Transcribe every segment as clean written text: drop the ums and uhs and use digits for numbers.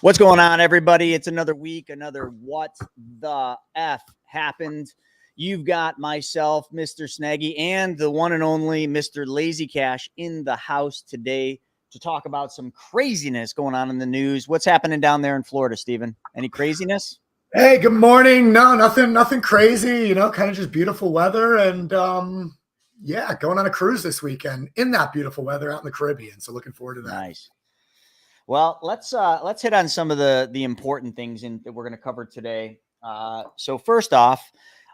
What's going on, everybody? It's another week, another What the F happened. You've got myself, Mr. Snaggy, and the one and only Mr. Lazy Cash in the house today to talk about some craziness going on in the news. What's happening down there in Florida, Stephen? Any craziness? Hey, good morning. No, nothing crazy, kind of just beautiful weather and yeah, going on a cruise this weekend in that beautiful weather out in the Caribbean. So looking forward to that. Nice. Well, let's hit on some of the important things that we're going to cover today. So first off,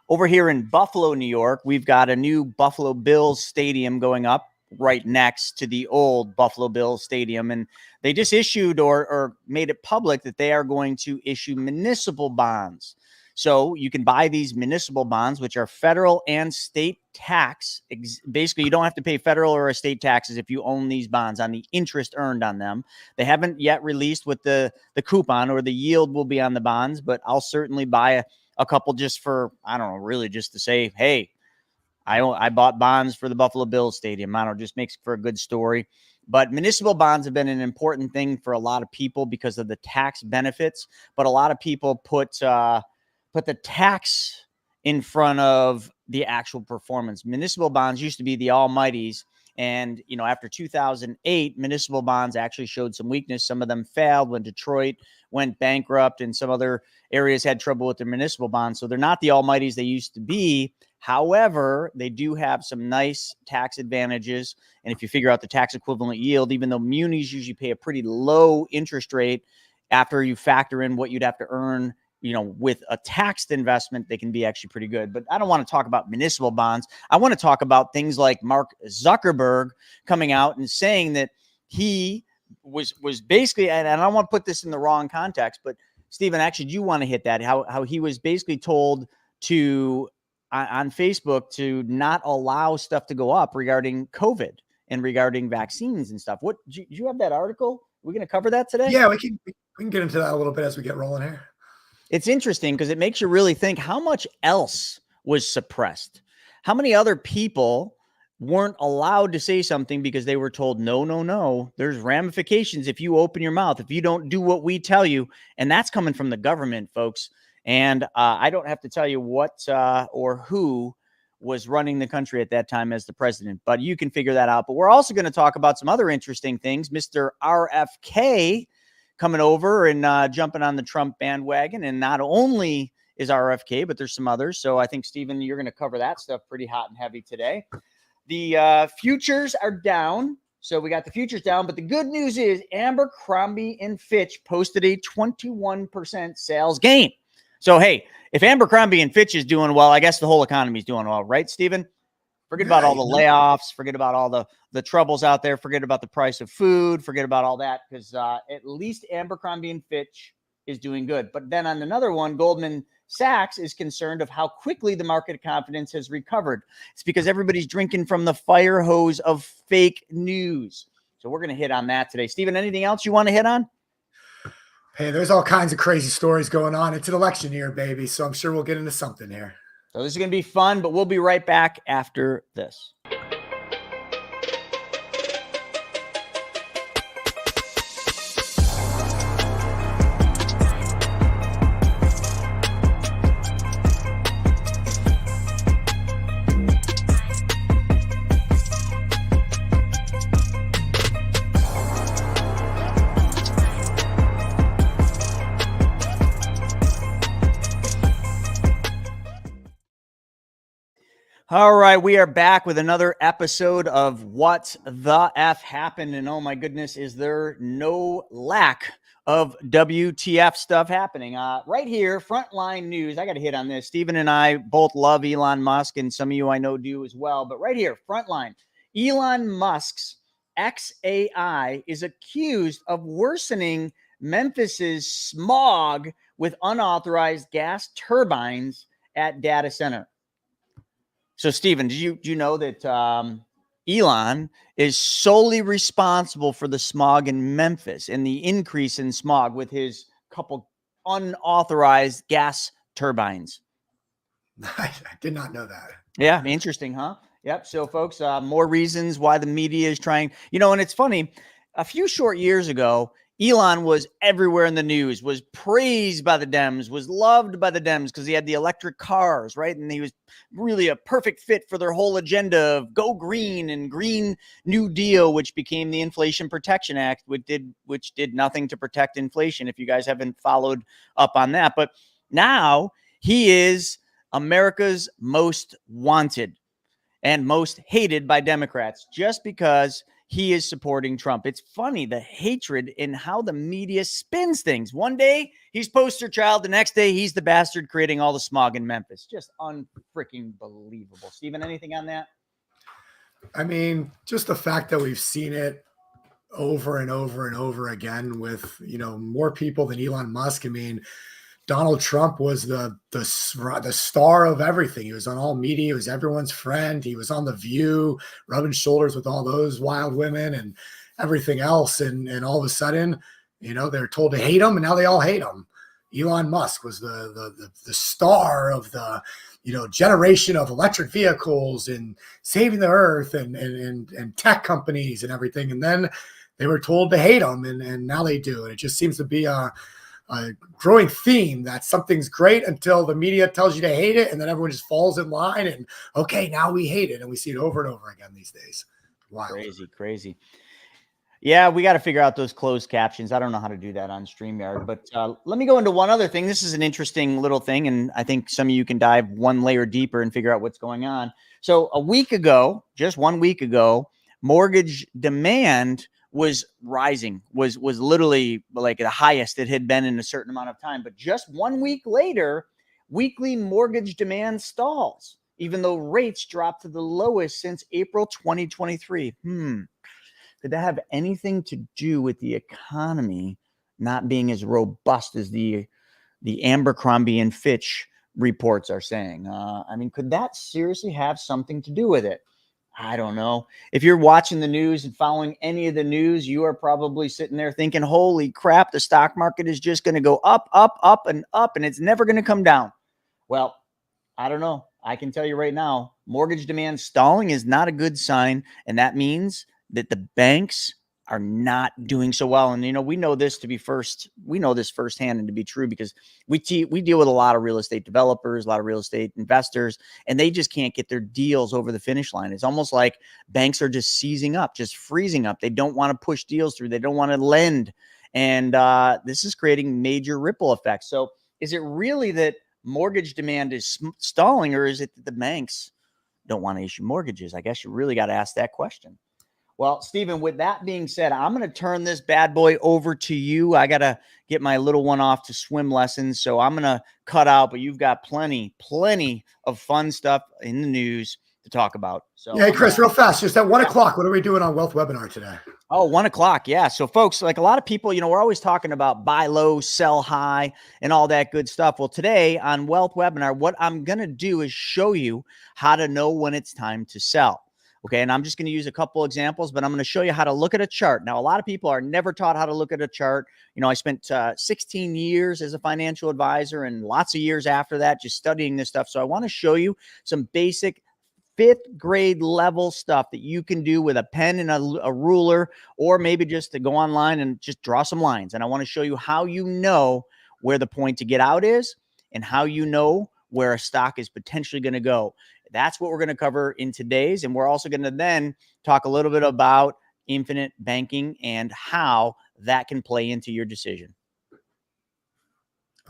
over here in Buffalo, New York, we've got a new Buffalo Bills stadium going up right next to the old Buffalo Bills stadium. And they just issued or made it public that they are going to issue municipal bonds. So you can buy these municipal bonds, which are federal and state tax. Basically, you don't have to pay federal or state taxes if you own these bonds on the interest earned on them. They haven't yet released what the coupon or the yield will be on the bonds, but I'll certainly buy a couple just for, I don't know, really just to say, hey, I bought bonds for the Buffalo Bills stadium. I don't know, just makes for a good story. But municipal bonds have been an important thing for a lot of people because of the tax benefits. But a lot of people put the tax in front of the actual performance. Municipal bonds used to be the almighties. And, after 2008, municipal bonds actually showed some weakness. Some of them failed when Detroit went bankrupt and some other areas had trouble with their municipal bonds. So they're not the almighties they used to be. However, they do have some nice tax advantages. And if you figure out the tax equivalent yield, even though munis usually pay a pretty low interest rate, after you factor in what you'd have to earn, with a taxed investment, they can be actually pretty good. But I don't want to talk about municipal bonds. I want to talk about things like Mark Zuckerberg coming out and saying that he was basically, and I don't want to put this in the wrong context, but Stephen, actually, do you want to hit that? How he was basically told to on Facebook to not allow stuff to go up regarding COVID and regarding vaccines and stuff. What do you have that article? We're going to cover that today? Yeah, we can get into that a little bit as we get rolling here. It's interesting because it makes you really think how much else was suppressed. How many other people weren't allowed to say something because they were told, no, there's ramifications if you open your mouth, if you don't do what we tell you. And that's coming from the government, folks. And I don't have to tell you what or who was running the country at that time as the president, but you can figure that out. But we're also going to talk about some other interesting things. Mr. RFK coming over and jumping on the Trump bandwagon. And not only is RFK, but there's some others. So I think, Stephen, you're going to cover that stuff pretty hot and heavy today. The futures are down. So we got the futures down. But the good news is Abercrombie and Fitch posted a 21% sales gain. So, hey, if Abercrombie and Fitch is doing well, I guess the whole economy is doing well, right, Stephen? Forget about all the layoffs. Forget about all the troubles out there. Forget about the price of food. Forget about all that because at least Abercrombie and Fitch is doing good. But then on another one, Goldman Sachs is concerned of how quickly the market confidence has recovered. It's because everybody's drinking from the fire hose of fake news. So we're going to hit on that today. Stephen, anything else you want to hit on? Hey, there's all kinds of crazy stories going on. It's an election year, baby. So I'm sure we'll get into something here. So this is going to be fun, but we'll be right back after this. All right, we are back with another episode of What the F Happened. And oh my goodness, is there no lack of WTF stuff happening? Right here, Frontline News. I got to hit on this. Stephen and I both love Elon Musk, and some of you I know do as well. But right here, Frontline. Elon Musk's XAI is accused of worsening Memphis's smog with unauthorized gas turbines at data center. So, Stephen, do you know that Elon is solely responsible for the smog in Memphis and the increase in smog with his couple unauthorized gas turbines? I did not know that. Yeah, interesting, huh? Yep. So, folks, more reasons why the media is trying, and it's funny. A few short years ago, Elon was everywhere in the news, was praised by the Dems, was loved by the Dems because he had the electric cars, right? And he was really a perfect fit for their whole agenda of go green and Green New Deal, which became the Inflation Protection Act, which did nothing to protect inflation, if you guys haven't followed up on that. But now he is America's most wanted and most hated by Democrats just because he is supporting Trump. It's funny, the hatred in how the media spins things. One day he's poster child, the next day he's the bastard creating all the smog in Memphis. Just unfreaking believable. Stephen, anything on that? I mean, just the fact that we've seen it over and over and over again with, more people than Elon Musk. I mean, Donald Trump was the star of everything. He was on all media. He was everyone's friend. He was on The View, rubbing shoulders with all those wild women and everything else. And all of a sudden, they're told to hate him, and now they all hate him. Elon Musk was the star of the generation of electric vehicles and saving the earth and tech companies and everything. And then they were told to hate him, and now they do. And it just seems to be a growing theme that something's great until the media tells you to hate it, and then everyone just falls in line and okay, now we hate it, and we see it over and over again these days. Wow, crazy. Yeah, we got to figure out those closed captions. I don't know how to do that on StreamYard, but let me go into one other thing. This is an interesting little thing, and I think some of you can dive one layer deeper and figure out what's going on. So just 1 week ago, mortgage demand was rising, was literally like the highest it had been in a certain amount of time. But just 1 week later, weekly mortgage demand stalls, even though rates dropped to the lowest since April 2023. Could that have anything to do with the economy not being as robust as the Abercrombie and Fitch reports are saying? I mean, could that seriously have something to do with it? I don't know. If you're watching the news and following any of the news, you are probably sitting there thinking, holy crap, the stock market is just going to go up, up, up, and up, and it's never going to come down. Well, I don't know. I can tell you right now, mortgage demand stalling is not a good sign, and that means that the banks are not doing so well. And, we know this firsthand and to be true because we deal with a lot of real estate developers, a lot of real estate investors, and they just can't get their deals over the finish line. It's almost like banks are just seizing up, just freezing up. They don't want to push deals through. They don't want to lend. And this is creating major ripple effects. So is it really that mortgage demand is stalling, or is it that the banks don't want to issue mortgages? I guess you really got to ask that question. Well, Stephen, with that being said, I'm going to turn this bad boy over to you. I got to get my little one off to swim lessons, so I'm going to cut out, but you've got plenty of fun stuff in the news to talk about. So, yeah, hey, Chris, real fast, just at 1 o'clock, what are we doing on Wealth Webinar today? Oh, 1 o'clock. Yeah. So folks, like a lot of people, we're always talking about buy low, sell high and all that good stuff. Well, today on Wealth Webinar, what I'm going to do is show you how to know when it's time to sell. Okay. And I'm just going to use a couple examples, but I'm going to show you how to look at a chart. Now, a lot of people are never taught how to look at a chart. I spent 16 years as a financial advisor and lots of years after that, just studying this stuff. So I want to show you some basic 5th grade level stuff that you can do with a pen and a ruler, or maybe just to go online and just draw some lines. And I want to show you how you know where the point to get out is and how you know where a stock is potentially going to go. That's what we're going to cover in today's. And we're also going to then talk a little bit about infinite banking and how that can play into your decision.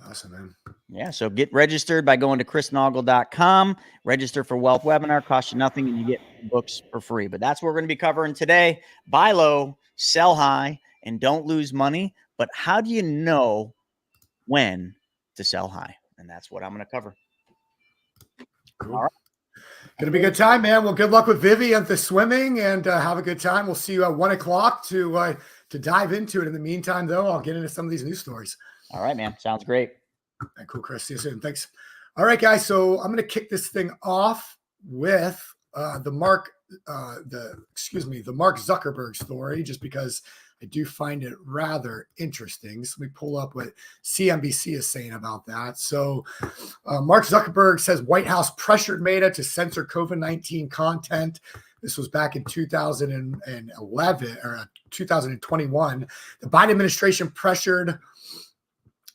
Awesome, man. Yeah. So get registered by going to chrisnaugle.com. Register for Wealth Webinar. Costs you nothing, and you get books for free. But that's what we're going to be covering today. Buy low, sell high, and don't lose money. But how do you know when to sell high? And that's what I'm going to cover. Cool. All right. Gonna be a good time, man. Well, good luck with Vivi and the swimming, and have a good time. We'll see you at 1 o'clock to dive into it. In the meantime, though, I'll get into some of these news stories. All right, man. Sounds great. Cool, Chris. See you soon. Thanks. All right, guys. So I'm going to kick this thing off with the Mark Zuckerberg story, just because I do find it rather interesting. So let me pull up what CNBC is saying about that. So Mark Zuckerberg says White House pressured Meta to censor COVID-19 content. This was back in 2011 or 2021. The Biden administration pressured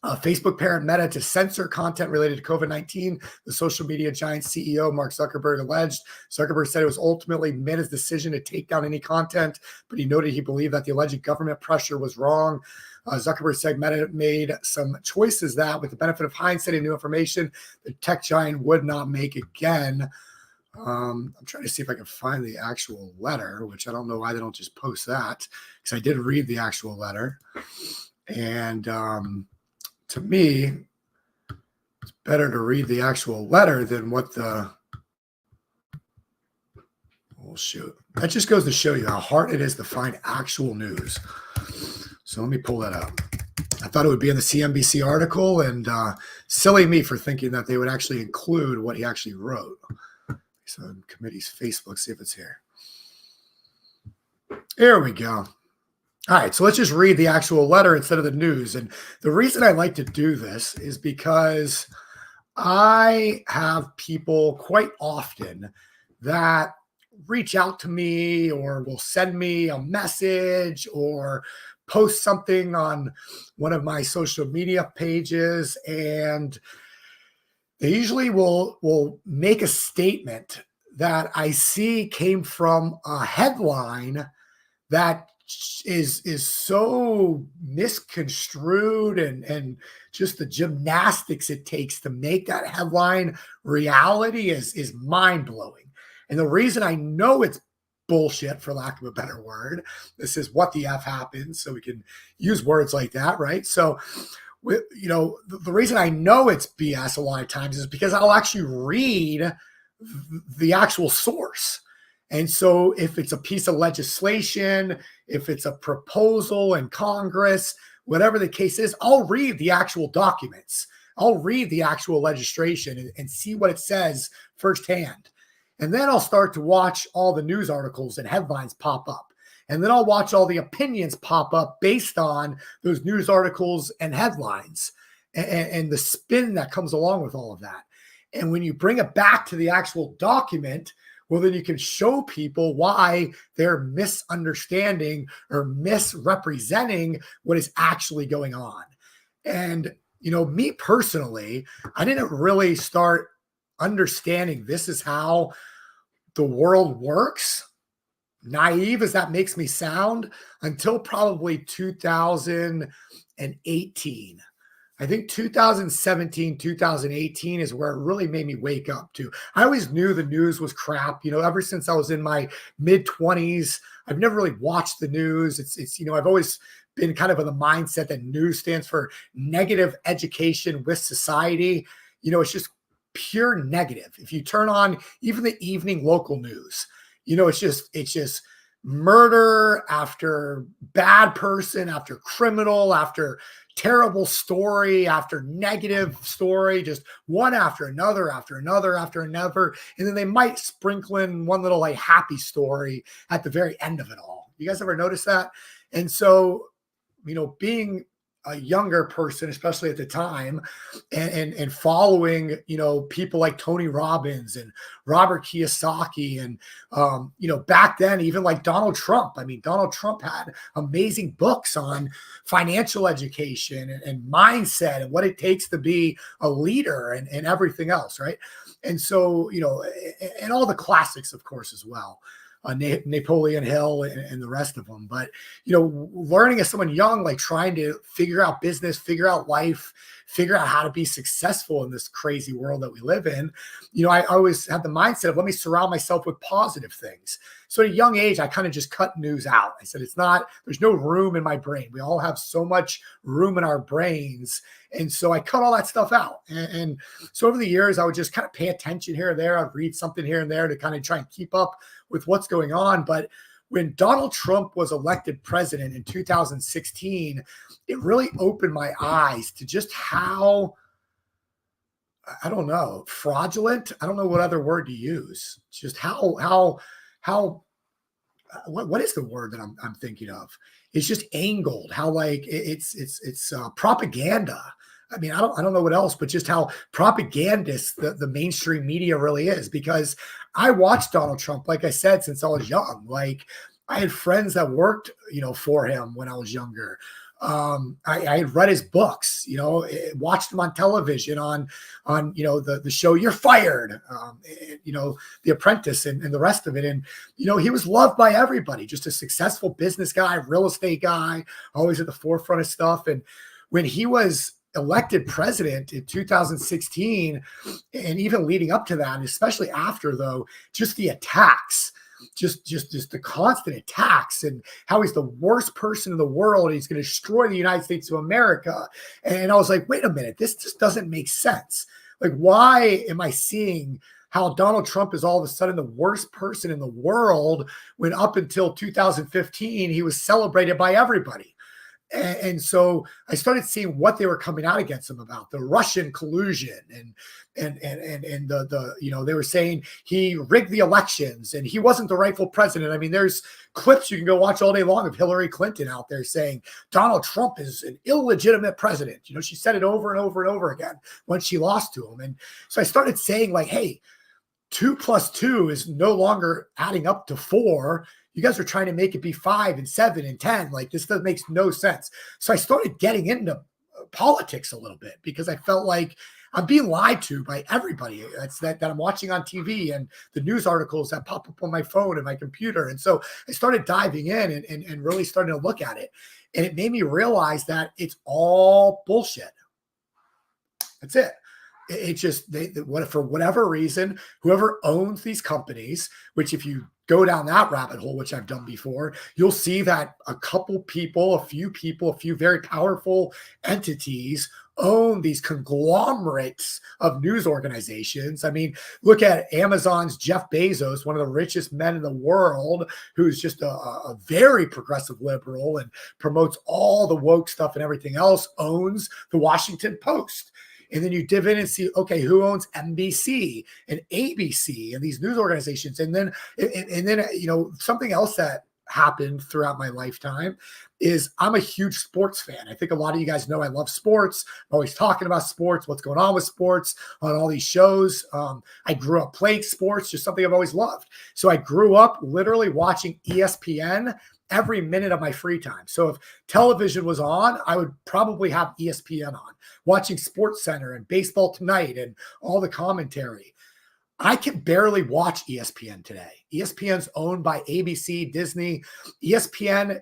Facebook parent Meta to censor content related to COVID-19. The social media giant CEO, Mark Zuckerberg, alleged. Zuckerberg said it was ultimately Meta's decision to take down any content, but he noted he believed that the alleged government pressure was wrong. Zuckerberg said Meta made some choices that, with the benefit of hindsight and new information, the tech giant would not make again. I'm trying to see if I can find the actual letter, which I don't know why they don't just post that, because I did read the actual letter. And to me, it's better to read the actual letter than what the, oh shoot. That just goes to show you how hard it is to find actual news. So let me pull that up. I thought it would be in the CNBC article, and silly me for thinking that they would actually include what he actually wrote. So in committee's Facebook, see if it's here. There we go. All right, so let's just read the actual letter instead of the news. And the reason I like to do this is because I have people quite often that reach out to me or will send me a message or post something on one of my social media pages, and they usually will make a statement that I see came from a headline that is so misconstrued, and just the gymnastics it takes to make that headline reality is mind-blowing. And the reason I know it's bullshit, for lack of a better word, this is what the F happens, so we can use words like that, right? So the reason I know it's BS a lot of times is because I'll actually read the actual source. And so if it's a piece of legislation, if it's a proposal in Congress, whatever the case is, I'll read the actual documents. I'll read the actual legislation and see what it says firsthand. And then I'll start to watch all the news articles and headlines pop up. And then I'll watch all the opinions pop up based on those news articles and headlines and the spin that comes along with all of that. And when you bring it back to the actual document, well, then you can show people why they're misunderstanding or misrepresenting what is actually going on. And, me personally, I didn't really start understanding this is how the world works, naive as that makes me sound, until probably 2018. I think 2017, 2018 is where it really made me wake up to. I always knew the news was crap. Ever since I was in my mid-20s, I've never really watched the news. It's I've always been kind of in the mindset that news stands for negative education with society. It's just pure negative. If you turn on even the evening local news, it's just murder after bad person, after criminal, after terrible story, after negative story, just one after another, after another, after another. And then they might sprinkle in one little happy story at the very end of it all. You guys ever notice that? And so, being a younger person, especially at the time, and following, people like Tony Robbins and Robert Kiyosaki, and, back then, even like Donald Trump. I mean, Donald Trump had amazing books on financial education and mindset and what it takes to be a leader and everything else, right? And so, and all the classics, of course, as well. Napoleon Hill and the rest of them. But, learning as someone young, like trying to figure out business, figure out life, figure out how to be successful in this crazy world that we live in, I always had the mindset of, let me surround myself with positive things. So at a young age, I kind of just cut news out. I said, there's no room in my brain. We all have so much room in our brains. And so I cut all that stuff out. And so over the years, I would just kind of pay attention here and there. I'd read something here and there to kind of try and keep up with what's going on. But when Donald Trump was elected president in 2016, it really opened my eyes to just how, I don't know, fraudulent. I don't know what other word to use. Just how what is the word that I'm thinking of? It's just angled. How like it's propaganda. I mean, I don't know what else, but just how propagandist the mainstream media really is. Because I watched Donald Trump, like I said, since I was young. Like I had friends that worked, for him when I was younger. I had read his books, watched him on television on the show You're Fired, The Apprentice and the rest of it. And, he was loved by everybody, just a successful business guy, real estate guy, always at the forefront of stuff. And when he was elected president in 2016, and even leading up to that, and especially after, though, just the attacks, just the constant attacks, and how he's the worst person in the world. He's going to destroy the United States of America. And I was like, wait a minute, this just doesn't make sense. Like, why am I seeing how Donald Trump is all of a sudden the worst person in the world when up until 2015, he was celebrated by everybody? And so I started seeing what they were coming out against him about, the Russian collusion and the they were saying he rigged the elections and he wasn't the rightful president. I mean, there's clips you can go watch all day long of Hillary Clinton out there saying Donald Trump is an illegitimate president. She said it over and over and over again when she lost to him. And so I started saying, like, hey, 2 + 2 is no longer adding up to 4. You guys are trying to make it be 5 and 7 and 10. Like, this makes no sense. So I started getting into politics a little bit because I felt like I'm being lied to by everybody that I'm watching on TV and the news articles that pop up on my phone and my computer. And so I started diving in and really starting to look at it. And it made me realize that it's all bullshit. That's it. It just, for whatever reason, whoever owns these companies, which if you go down that rabbit hole, which I've done before, you'll see that a few very powerful entities own these conglomerates of news organizations. I mean, look at Amazon's Jeff Bezos, one of the richest men in the world, who's just a very progressive liberal and promotes all the woke stuff and everything else, owns the Washington Post. And then you dive in and see, okay, who owns NBC and ABC and these news organizations? And then something else that happened throughout my lifetime is I'm a huge sports fan. I think a lot of you guys know I love sports. I'm always talking about sports, what's going on with sports on all these shows. I grew up playing sports, just something I've always loved. So I grew up literally watching ESPN every minute of my free time. So if television was on, I would probably have ESPN on, watching Sports Center and Baseball Tonight and all the commentary. I can barely watch ESPN today. ESPN's owned by ABC, Disney. ESPN,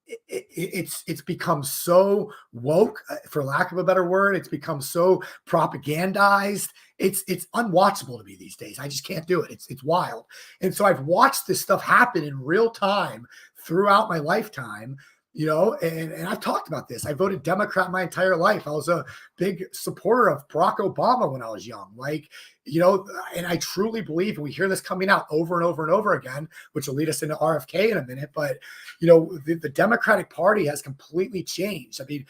it's become so woke, for lack of a better word. It's become so propagandized. It's unwatchable to me these days. I just can't do it. It's wild. And so I've watched this stuff happen in real time throughout my lifetime, and I've talked about this. I voted Democrat my entire life. I was a big supporter of Barack Obama when I was young. And I truly believe, and we hear this coming out over and over and over again, which will lead us into RFK in a minute, but, the Democratic Party has completely changed. I mean,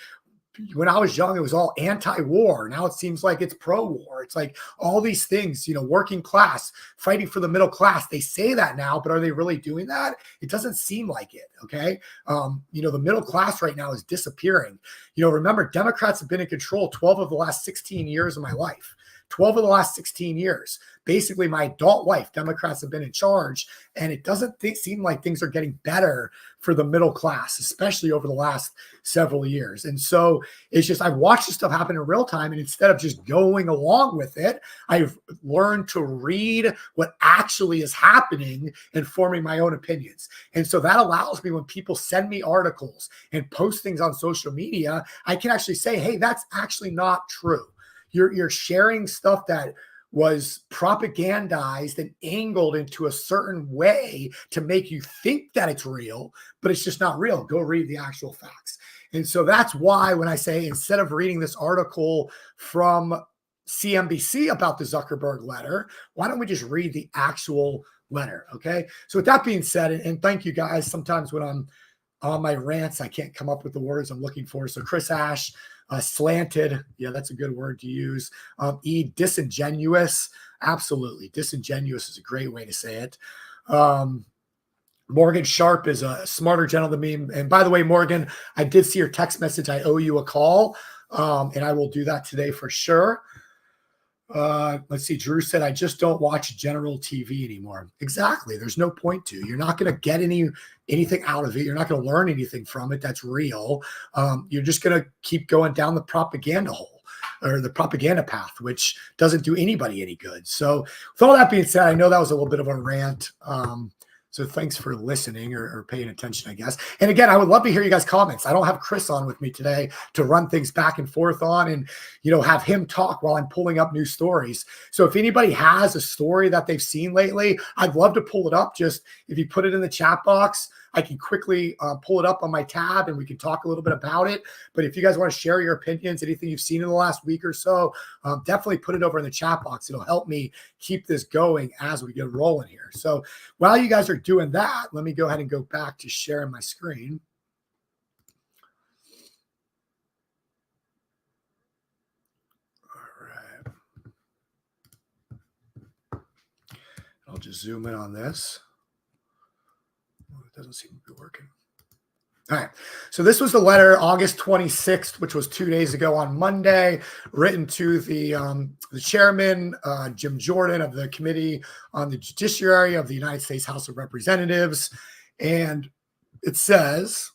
when I was young, it was all anti-war. Now it seems like it's pro-war. It's like all these things, working class, fighting for the middle class. They say that now, but are they really doing that? It doesn't seem like it. Okay. The middle class right now is disappearing. Remember, Democrats have been in control 12 of the last 16 years of my life. 12 of the last 16 years, basically my adult life, Democrats have been in charge, and it doesn't seem like things are getting better for the middle class, especially over the last several years. And so it's just, I've watched this stuff happen in real time, and instead of just going along with it, I've learned to read what actually is happening and forming my own opinions. And so that allows me, when people send me articles and post things on social media, I can actually say, hey, that's actually not true. You're sharing stuff that was propagandized and angled into a certain way to make you think that it's real, but it's just not real. Go read the actual facts. And so that's why when I say, instead of reading this article from CNBC about the Zuckerberg letter, why don't we just read the actual letter? Okay. So with that being said, and thank you guys. Sometimes when I'm on my rants, I can't come up with the words I'm looking for. So Chris Ash, slanted. Yeah, that's a good word to use. Disingenuous. Absolutely. Disingenuous is a great way to say it. Morgan Sharp is a smarter gentleman than me. And by the way, Morgan, I did see your text message. I owe you a call, and I will do that today for sure. Let's see. Drew said, I just don't watch general TV anymore. Exactly. There's no point to. You're not going to get anything out of it. You're not going to learn anything from it that's real. You're just going to keep going down the propaganda hole or the propaganda path, which doesn't do anybody any good. So with all that being said, I know that was a little bit of a rant. So thanks for listening or paying attention, I guess. And again, I would love to hear you guys' comments. I don't have Chris on with me today to run things back and forth on and, have him talk while I'm pulling up new stories. So if anybody has a story that they've seen lately, I'd love to pull it up. Just if you put it in the chat box, I can quickly pull it up on my tab and we can talk a little bit about it. But if you guys want to share your opinions, anything you've seen in the last week or so, definitely put it over in the chat box. It'll help me keep this going as we get rolling here. So while you guys are doing that, let me go ahead and go back to sharing my screen. All right. I'll just zoom in on this. It doesn't seem to be working. All right. So this was the letter August 26th, which was 2 days ago on Monday, written to the chairman, Jim Jordan, of the Committee on the Judiciary of the United States House of Representatives. And it says,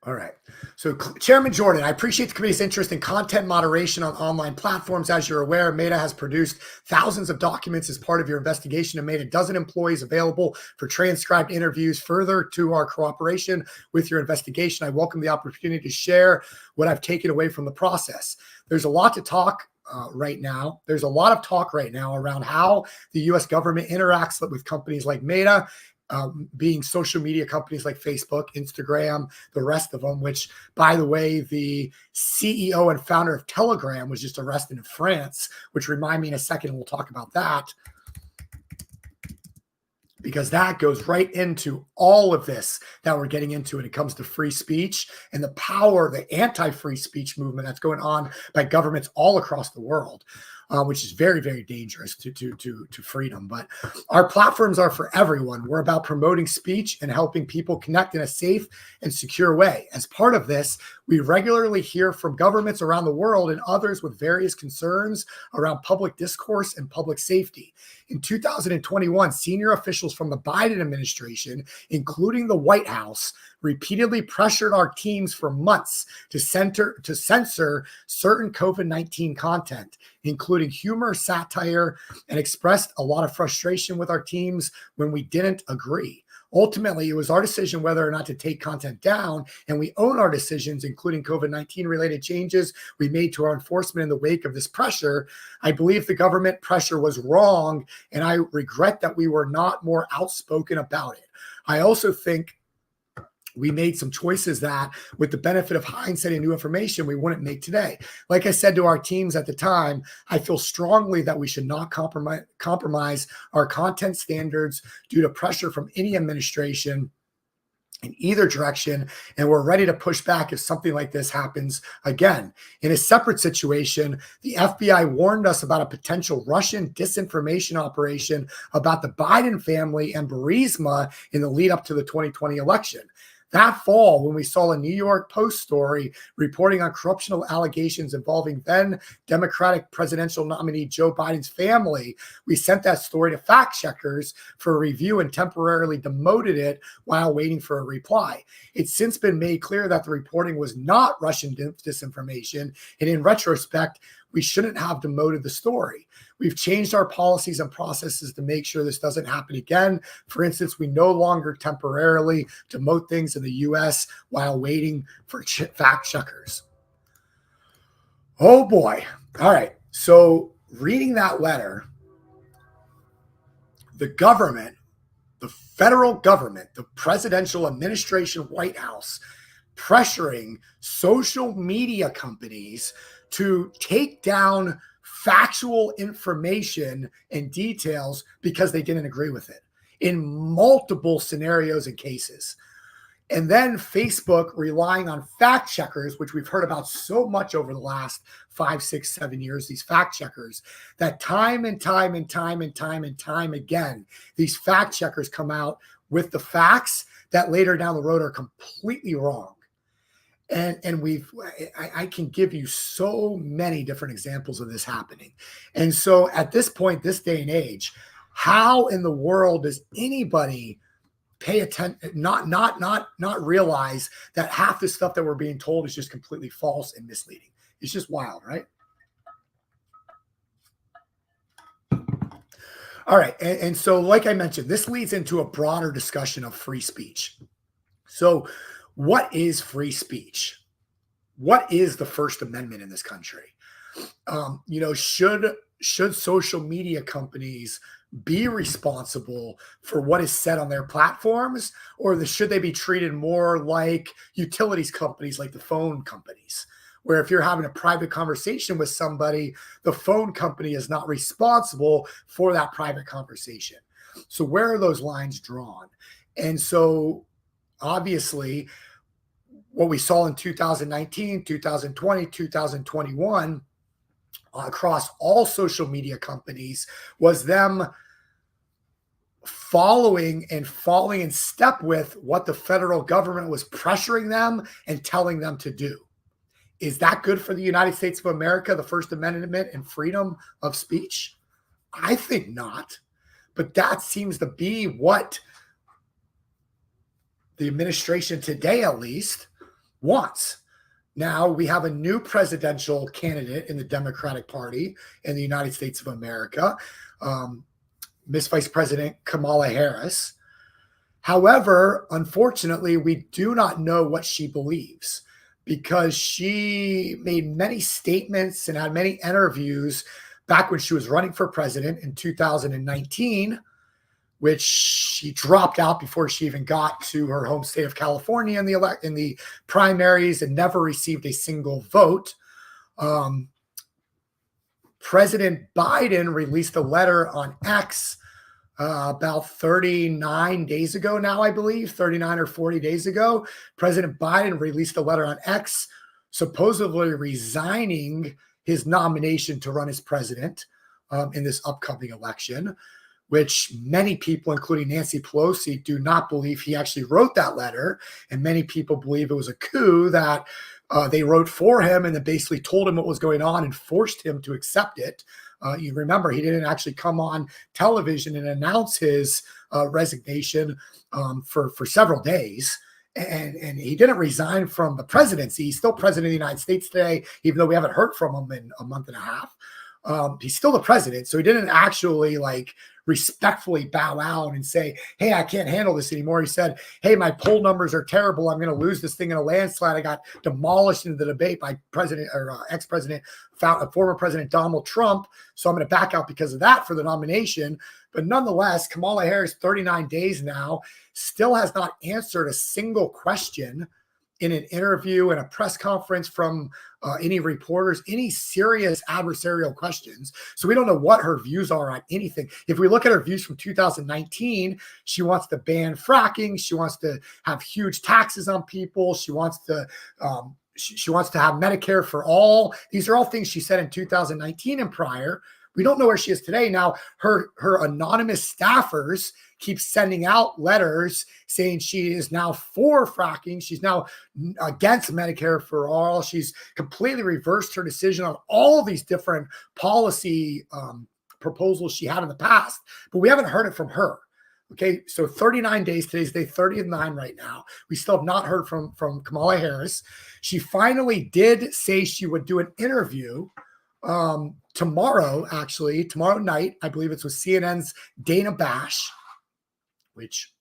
all right. So Chairman Jordan, I appreciate the committee's interest in content moderation on online platforms. As you're aware, Meta has produced thousands of documents as part of your investigation and made a dozen employees available for transcribed interviews. Further to our cooperation with your investigation, I welcome the opportunity to share what I've taken away from the process. There's a lot to talk right now. There's a lot of talk right now around how the U.S. government interacts with companies like Meta, being social media companies like Facebook, Instagram, the rest of them, which, by the way, the CEO and founder of Telegram was just arrested in France, which remind me in a second, we'll talk about that, because that goes right into all of this that we're getting into when it comes to free speech and the power, the anti-free speech movement that's going on by governments all across the world. Which is very, very dangerous to freedom. But our platforms are for everyone. We're about promoting speech and helping people connect in a safe and secure way. As part of this, we regularly hear from governments around the world and others with various concerns around public discourse and public safety. In 2021, senior officials from the Biden administration, including the White House, repeatedly pressured our teams for months to censor certain COVID-19 content, including humor, satire, and expressed a lot of frustration with our teams when we didn't agree. Ultimately, it was our decision whether or not to take content down, and we own our decisions, including COVID-19 related changes we made to our enforcement in the wake of this pressure. I believe the government pressure was wrong, and I regret that we were not more outspoken about it. I also think we made some choices that, with the benefit of hindsight and new information, we wouldn't make today. Like I said to our teams at the time, I feel strongly that we should not compromise our content standards due to pressure from any administration in either direction, and we're ready to push back if something like this happens again. In a separate situation, the FBI warned us about a potential Russian disinformation operation about the Biden family and Burisma in the lead up to the 2020 election. That fall, when we saw a New York Post story reporting on corruptional allegations involving then Democratic presidential nominee Joe Biden's family, we sent that story to fact checkers for review and temporarily demoted it while waiting for a reply. It's since been made clear that the reporting was not Russian disinformation, and in retrospect, we shouldn't have demoted the story. We've changed our policies and processes to make sure this doesn't happen again. For instance, we no longer temporarily demote things in the U.S. while waiting for fact checkers. Oh boy. All right. So reading that letter, the government, the federal government, the presidential administration, White House, pressuring social media companies to take down factual information and details because they didn't agree with it in multiple scenarios and cases. And then Facebook relying on fact checkers, which we've heard about so much over the last 5, 6, 7 years, these fact checkers, that time and time again, these fact checkers come out with the facts that later down the road are completely wrong. And I can give you so many different examples of this happening. And so at this point, this day and age, how in the world does anybody pay attention, not realize that half the stuff that we're being told is just completely false and misleading? It's just wild, right? All right. And so, like I mentioned, this leads into a broader discussion of free speech. So what is free speech? What is the First Amendment in this country? Should social media companies be responsible for what is said on their platforms, or should they be treated more like utilities companies, like the phone companies, where if you're having a private conversation with somebody, the phone company is not responsible for that private conversation? So where are those lines drawn? And so obviously, what we saw in 2019, 2020, 2021 across all social media companies was them following and falling in step with what the federal government was pressuring them and telling them to do. Is that good for the United States of America, the First Amendment and freedom of speech? I think not. But that seems to be what the administration today, at least, wants. Now we have a new presidential candidate in the Democratic Party in the United States of America, Miss Vice President Kamala Harris. However, unfortunately, we do not know what she believes, because she made many statements and had many interviews back when she was running for president in 2019, which she dropped out before she even got to her home state of California in the primaries, and never received a single vote. President Biden released a letter on X about 39 days ago now, I believe, 39 or 40 days ago. President Biden released a letter on X supposedly resigning his nomination to run as president in this upcoming election, which many people, including Nancy Pelosi, do not believe he actually wrote that letter. And many people believe it was a coup, that they wrote for him and then basically told him what was going on and forced him to accept it. You remember, he didn't actually come on television and announce his resignation for several days. And he didn't resign from the presidency. He's still president of the United States today, even though we haven't heard from him in a month and a half. He's still the president. So he didn't actually respectfully bow out and say, hey, I can't handle this anymore. He said, hey, my poll numbers are terrible. I'm going to lose this thing in a landslide. I got demolished in the debate by ex-president, former President Donald Trump. So I'm going to back out because of that for the nomination. But nonetheless, Kamala Harris, 39 days now, still has not answered a single question in an interview and a press conference from any reporters, any serious adversarial questions. So we don't know what her views are on anything. If we look at her views from 2019, she wants to ban fracking. She wants to have huge taxes on people. She wants to have Medicare for all. These are all things she said in 2019 and prior. We don't know where she is today. Now, her anonymous staffers keep sending out letters saying she is now for fracking. She's now against Medicare for all. She's completely reversed her decision on all of these different policy proposals she had in the past, but we haven't heard it from her. Okay, so 39 days. Today's day 39 right now. We still have not heard from Kamala Harris. She finally did say she would do an interview tomorrow night. I believe it's with CNN's Dana Bash, which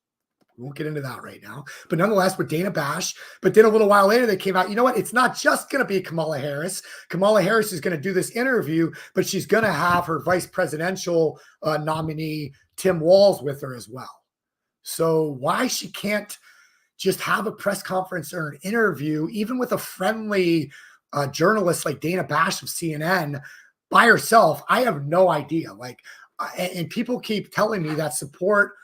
we won't get into that right now, but nonetheless with Dana Bash. But then a little while later, they came out, you know what? It's not just going to be Kamala Harris. Kamala Harris is going to do this interview, but she's going to have her vice presidential nominee, Tim Walz, with her as well. So why she can't just have a press conference or an interview, even with a friendly journalist like Dana Bash of CNN by herself, I have no idea. And people keep telling me that support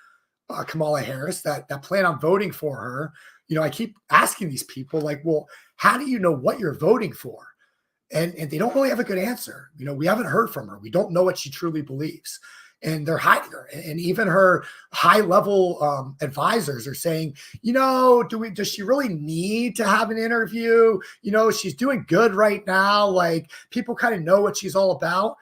Kamala Harris that plan on voting for her. I keep asking these people, like, well, how do you know what you're voting for? And they don't really have a good answer. We haven't heard from her. We don't know what she truly believes. And they're hiding her. And even her high level advisors are saying, does she really need to have an interview? She's doing good right now. Like, people kind of know what she's all about.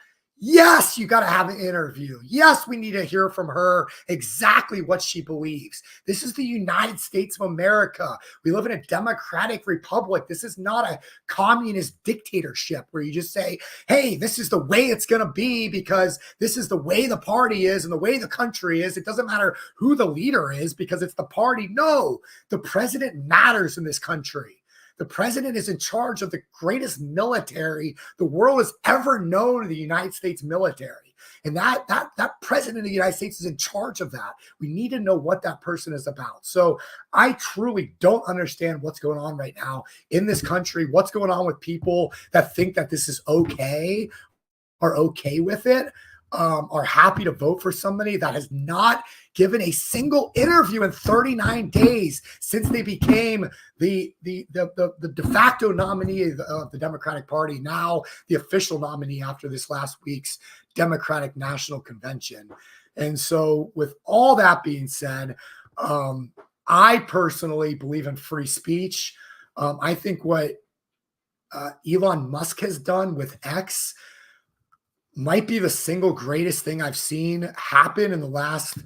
Yes, you got to have an interview. Yes, we need to hear from her exactly what she believes. This is the United States of America. We live in a democratic republic. This is not a communist dictatorship where you just say, hey, this is the way it's going to be because this is the way the party is and the way the country is. It doesn't matter who the leader is because it's the party. No, the president matters in this country. The president is in charge of the greatest military the world has ever known, the United States military. And that president of the United States is in charge of that. We need to know what that person is about. So I truly don't understand what's going on right now in this country, what's going on with people that think that this is okay, are okay with it, are happy to vote for somebody that has not given a single interview in 39 days since they became the de facto nominee of the Democratic Party, now the official nominee after this last week's Democratic National Convention. And so with all that being said, I personally believe in free speech. I think what Elon Musk has done with X might be the single greatest thing I've seen happen in the last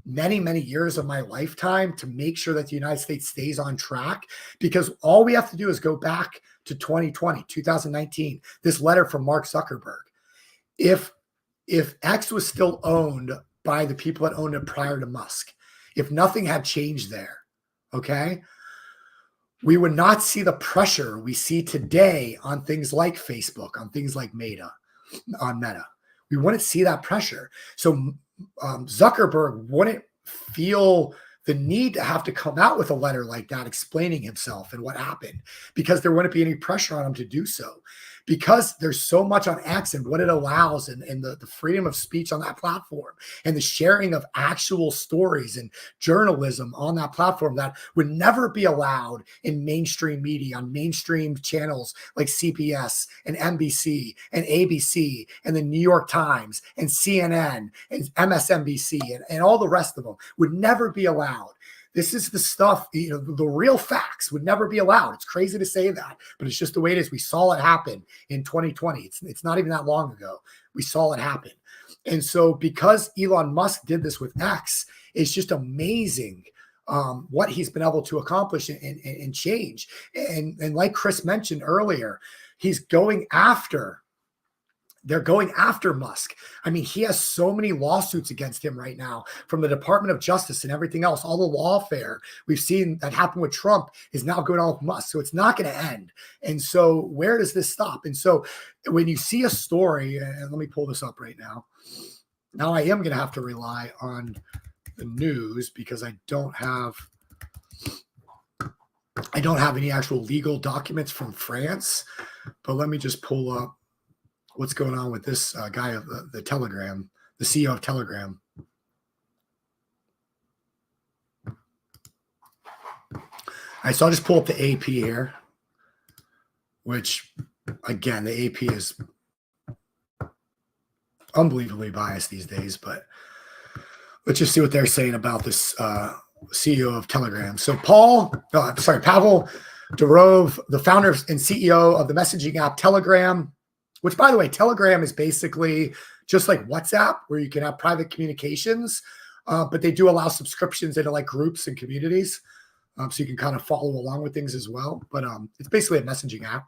many, many years of my lifetime to make sure that the United States stays on track. Because all we have to do is go back to 2019, this letter from Mark Zuckerberg. If X was still owned by the people that owned it prior to Musk, if nothing had changed there, okay, we would not see the pressure we see today on things like Facebook, on things like Meta. We wouldn't see that pressure. So Zuckerberg wouldn't feel the need to have to come out with a letter like that explaining himself and what happened, because there wouldn't be any pressure on him to do so. Because there's so much on X and what it allows and the freedom of speech on that platform and the sharing of actual stories and journalism on that platform that would never be allowed in mainstream media, on mainstream channels like CBS and NBC and ABC and the New York Times and CNN and MSNBC and all the rest of them would never be allowed. This is the stuff, the real facts would never be allowed. It's crazy to say that, but it's just the way it is. We saw it happen in 2020. It's not even that long ago. We saw it happen. And so because Elon Musk did this with X, it's just amazing what he's been able to accomplish and change. And like Chris mentioned earlier, they're going after Musk. I mean, he has so many lawsuits against him right now from the Department of Justice and everything else. All the lawfare we've seen that happen with Trump is now going on with Musk. So it's not going to end. And so where does this stop? And so when you see a story, and let me pull this up right now. Now I am going to have to rely on the news because I don't have any actual legal documents from France, but let me just pull up what's going on with this guy of the Telegram, the CEO of Telegram. All right, so I'll just pull up the AP here, which, again, the AP is unbelievably biased these days, but let's just see what they're saying about this CEO of Telegram. So Pavel Durov, the founder and CEO of the messaging app Telegram, which, by the way, Telegram is basically just like WhatsApp, where you can have private communications, but they do allow subscriptions into like groups and communities, so you can kind of follow along with things as well. But it's basically a messaging app.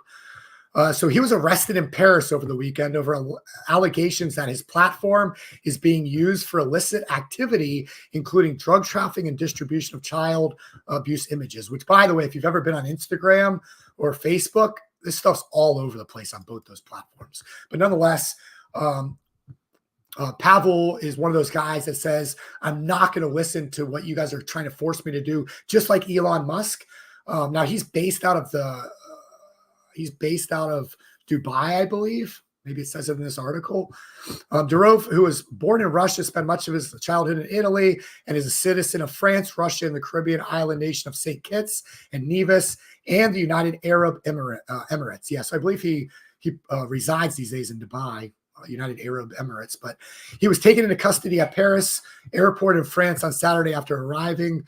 So he was arrested in Paris over the weekend over allegations that his platform is being used for illicit activity, including drug trafficking and distribution of child abuse images, which, by the way, if you've ever been on Instagram or Facebook, this stuff's all over the place on both those platforms. But nonetheless, Pavel is one of those guys that says, I'm not going to listen to what you guys are trying to force me to do, just like Elon Musk. Now he's based out of Dubai, I believe. Maybe it says it in this article. Durov, who was born in Russia, spent much of his childhood in Italy, and is a citizen of France, Russia, and the Caribbean island nation of St. Kitts and Nevis, and the United Arab Emirates. Yes, I believe he resides these days in Dubai, United Arab Emirates. But he was taken into custody at Paris airport in France on Saturday after arriving.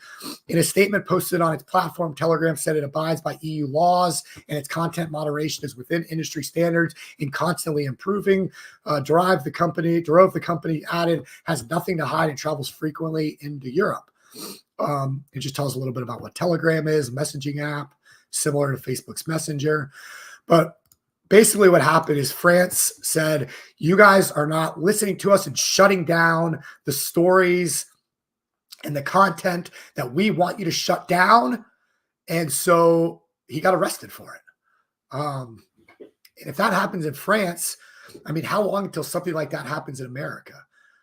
In a statement posted on its platform, Telegram said it abides by EU laws and its content moderation is within industry standards and constantly improving. Durov, the company added, has nothing to hide and travels frequently into Europe. It just tells a little bit about what Telegram is, a messaging app, similar to Facebook's Messenger. But basically what happened is France said, you guys are not listening to us and shutting down the stories and the content that we want you to shut down. And so he got arrested for it. And if that happens in France, I mean, how long until something like that happens in America?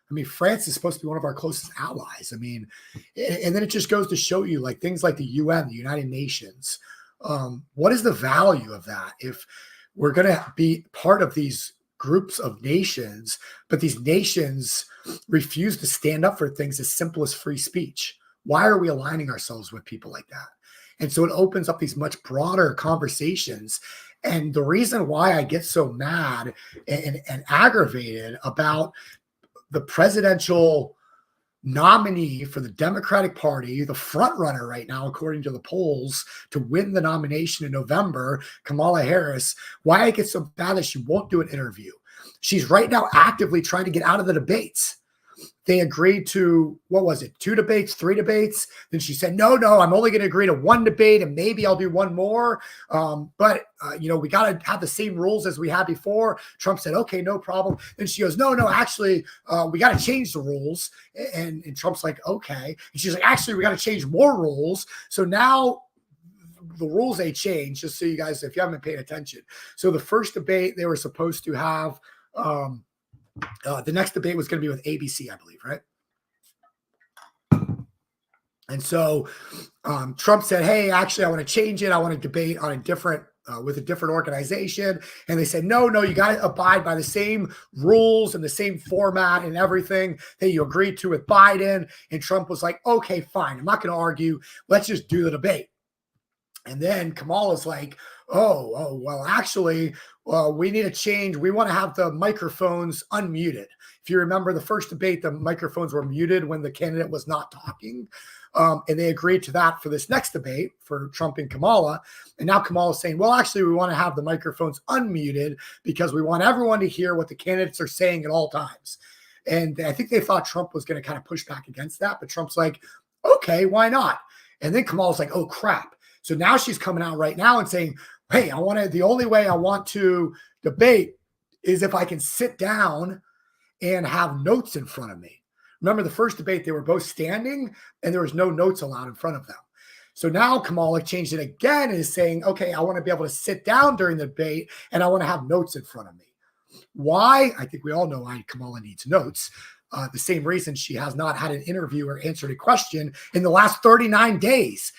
I mean, France is supposed to be one of our closest allies. I mean, and then it just goes to show you like things like the UN, the United Nations. What is the value of that? If we're going to be part of these groups of nations, but these nations refuse to stand up for things as simple as free speech. Why are we aligning ourselves with people like that? And so it opens up these much broader conversations. And the reason why I get so mad and aggravated about the presidential nominee for the Democratic Party, the front runner right now, according to the polls, to win the nomination in November, Kamala Harris, why I get so bad that she won't do an interview. She's right now actively trying to get out of the debates. They agreed to, what was it, 2 debates, 3 debates? Then she said, no, I'm only going to agree to 1 debate and maybe I'll do 1 more. But we got to have the same rules as we had before. Trump said, okay, no problem. Then she goes, no, actually, we got to change the rules. And Trump's like, okay. And she's like, actually, we got to change more rules. So now the rules they changed, just so you guys, if you haven't been paying attention. So the first debate they were supposed to have, the next debate was going to be with ABC, I believe, right? And so Trump said, hey, actually, I want to change it. I want to debate on a different, with a different organization. And they said, no, you got to abide by the same rules and the same format and everything that you agreed to with Biden. And Trump was like, okay, fine. I'm not going to argue. Let's just do the debate. And then Kamala's like, well, actually, we need a change. We want to have the microphones unmuted. If you remember the first debate, the microphones were muted when the candidate was not talking. And they agreed to that for this next debate for Trump and Kamala. And now Kamala's saying, well, actually, we want to have the microphones unmuted because we want everyone to hear what the candidates are saying at all times. And I think they thought Trump was going to kind of push back against that. But Trump's like, okay, why not? And then Kamala's like, oh, crap. So now she's coming out right now and saying, hey, the only way I want to debate is if I can sit down and have notes in front of me. Remember the first debate, they were both standing and there was no notes allowed in front of them. So now Kamala changed it again and is saying, okay, I want to be able to sit down during the debate and I want to have notes in front of me. Why? I think we all know why Kamala needs notes. The same reason she has not had an interview or answered a question in the last 39 days.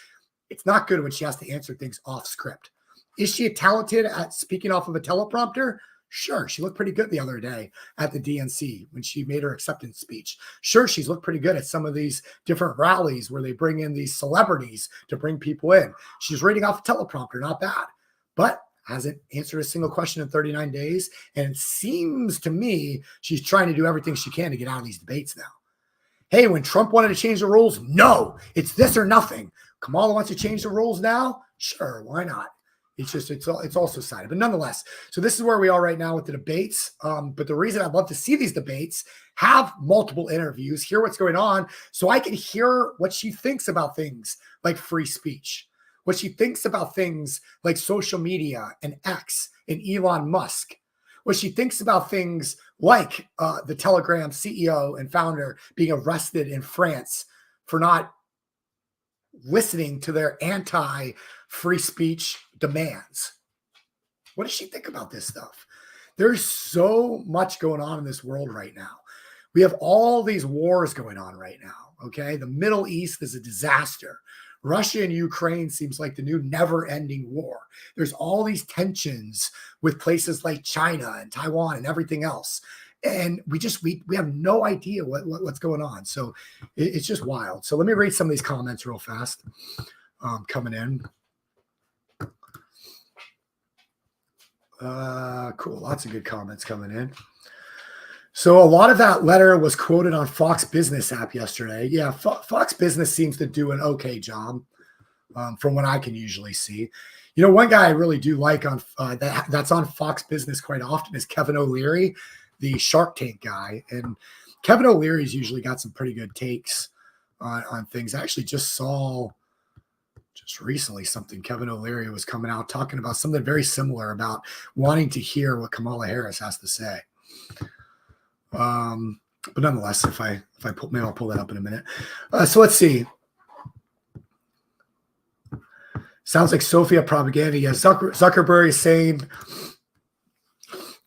It's not good when she has to answer things off script. Is she talented at speaking off of a teleprompter? Sure. She looked pretty good the other day at the DNC when she made her acceptance speech. Sure. She's looked pretty good at some of these different rallies where they bring in these celebrities to bring people in. She's reading off a teleprompter. Not bad, but hasn't answered a single question in 39 days. And it seems to me she's trying to do everything she can to get out of these debates now. Hey, when Trump wanted to change the rules, no, it's this or nothing. Kamala wants to change the rules now? Sure, why not? It's also sided. But nonetheless, so this is where we are right now with the debates. But the reason I'd love to see these debates, have multiple interviews, hear what's going on, so I can hear what she thinks about things like free speech, what she thinks about things like social media and X and Elon Musk, what she thinks about things like the Telegram CEO and founder being arrested in France for not listening to their anti-free speech demands. What does she think about this stuff? There's so much going on in this world right now. We have all these wars going on right now, okay? The Middle East is a disaster. Russia and Ukraine seems like the new never-ending war. There's all these tensions with places like China and Taiwan and everything else. And we have no idea what's going on. So it's just wild. So let me read some of these comments real fast coming in. Cool. Lots of good comments coming in. So a lot of that letter was quoted on Fox Business app yesterday. Yeah, Fox Business seems to do an okay job from what I can usually see. You know, one guy I really do like on that's on Fox Business quite often is Kevin O'Leary, the Shark Tank guy. And Kevin O'Leary's usually got some pretty good takes on things. I actually just saw just recently something Kevin O'Leary was coming out talking about something very similar about wanting to hear what Kamala Harris has to say. But nonetheless, if I pull, maybe I'll pull that up in a minute. So let's see. Sounds like Sophia propaganda. Yeah, Zuckerberg is saying,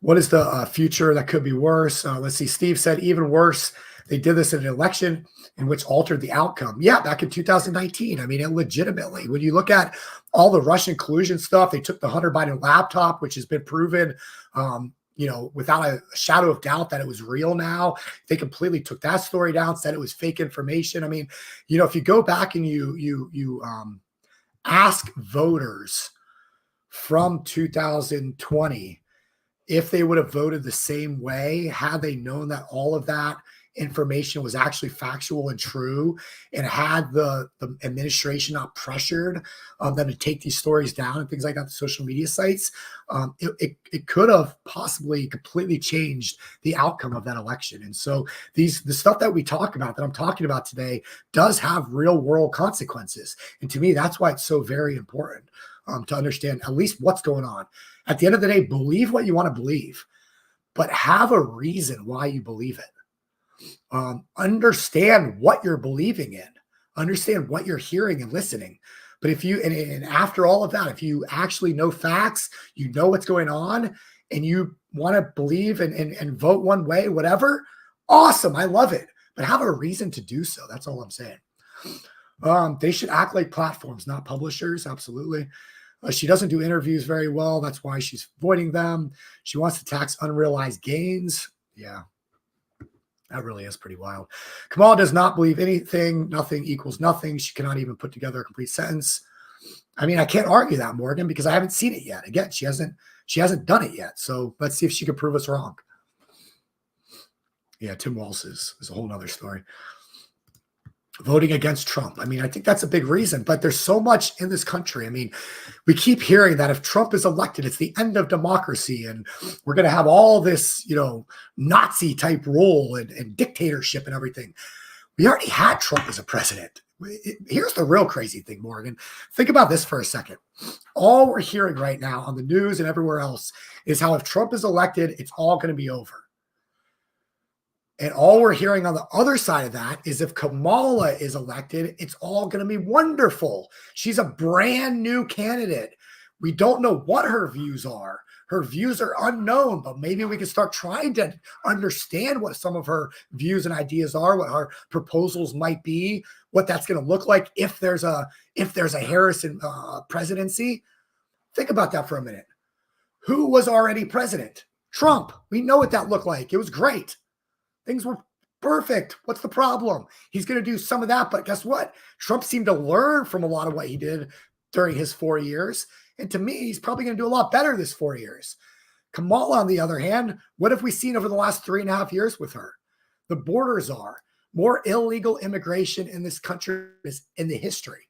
what is the future that could be worse? Let's see. Steve said even worse. They did this in an election in which altered the outcome. Yeah, back in 2019. I mean, it legitimately, when you look at all the Russian collusion stuff, they took the Hunter Biden laptop, which has been proven, without a shadow of doubt that it was real now. They completely took that story down, said it was fake information. I mean, if you go back and you ask voters from 2020 if they would have voted the same way had they known that all of that information was actually factual and true, and had the administration not pressured them to take these stories down and things like that, the social media sites, it could have possibly completely changed the outcome of that election. And so the stuff that we talk about, that I'm talking about today, does have real world consequences. And to me, that's why it's so very important to understand at least what's going on. At the end of the day, believe what you want to believe, but have a reason why you believe it. Understand what you're believing in, understand what you're hearing and listening. But if you, and after all of that, if you actually know facts, you know what's going on, and you want to believe and vote one way, whatever, awesome. I love it. But have a reason to do so. That's all I'm saying. They should act like platforms, not publishers. Absolutely. She doesn't do interviews very well. That's why she's avoiding them. She wants to tax unrealized gains. Yeah. That really is pretty wild. Kamala does not believe anything. Nothing equals nothing. She cannot even put together a complete sentence. I mean, I can't argue that, Morgan, because I haven't seen it yet. Again, she hasn't done it yet. So let's see if she can prove us wrong. Yeah, Tim Walz is a whole nother story. Voting against Trump. I mean, I think that's a big reason, but there's so much in this country. I mean, we keep hearing that if Trump is elected, it's the end of democracy, and we're going to have all this, Nazi type rule and dictatorship and everything. We already had Trump as a president. Here's the real crazy thing, Morgan. Think about this for a second. All we're hearing right now on the news and everywhere else is how if Trump is elected, it's all going to be over. And all we're hearing on the other side of that is if Kamala is elected, it's all going to be wonderful. She's a brand new candidate. We don't know what her views are. Her views are unknown, but maybe we can start trying to understand what some of her views and ideas are, what her proposals might be, what that's going to look like if there's a Harrison presidency. Think about that for a minute. Who was already president? Trump. We know what that looked like. It was great. Things were perfect. What's the problem? He's going to do some of that, but guess what? Trump seemed to learn from a lot of what he did during his 4 years. And to me, he's probably going to do a lot better this 4 years. Kamala, on the other hand, what have we seen over the last 3.5 years with her? The borders are more illegal immigration in this country in the history,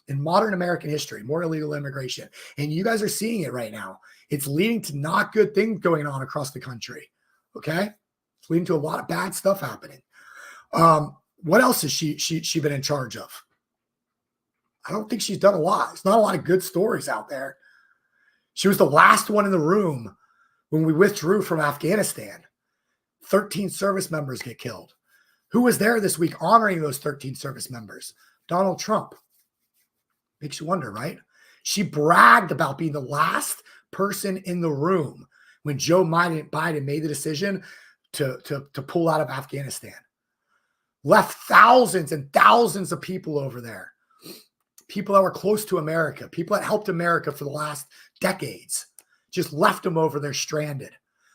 in modern American history, more illegal immigration. And you guys are seeing it right now. It's leading to not good things going on across the country. Okay? Leading to a lot of bad stuff happening. What else has she been in charge of? I don't think she's done a lot. There's not a lot of good stories out there. She was the last one in the room when we withdrew from Afghanistan. 13 service members get killed. Who was there this week honoring those 13 service members? Donald Trump. Makes you wonder, right? She bragged about being the last person in the room when Joe Biden made the decision to pull out of Afghanistan. Left thousands and thousands of people over there. people that were close to America, people that helped America for the last decades, just left them over there stranded.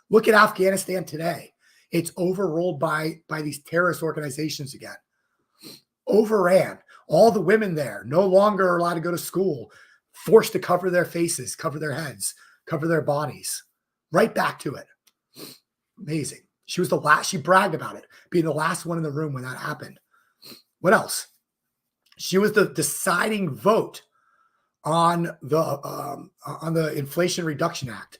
Look at Afghanistan today. It's overruled by these terrorist organizations again. Overran. All the women there no longer are allowed to go to school, forced to cover their faces, cover their heads, cover their bodies. Right back to it. Amazing. She was the last, she bragged about it, being the last one in the room when that happened. What else? She was the deciding vote on the Inflation Reduction Act,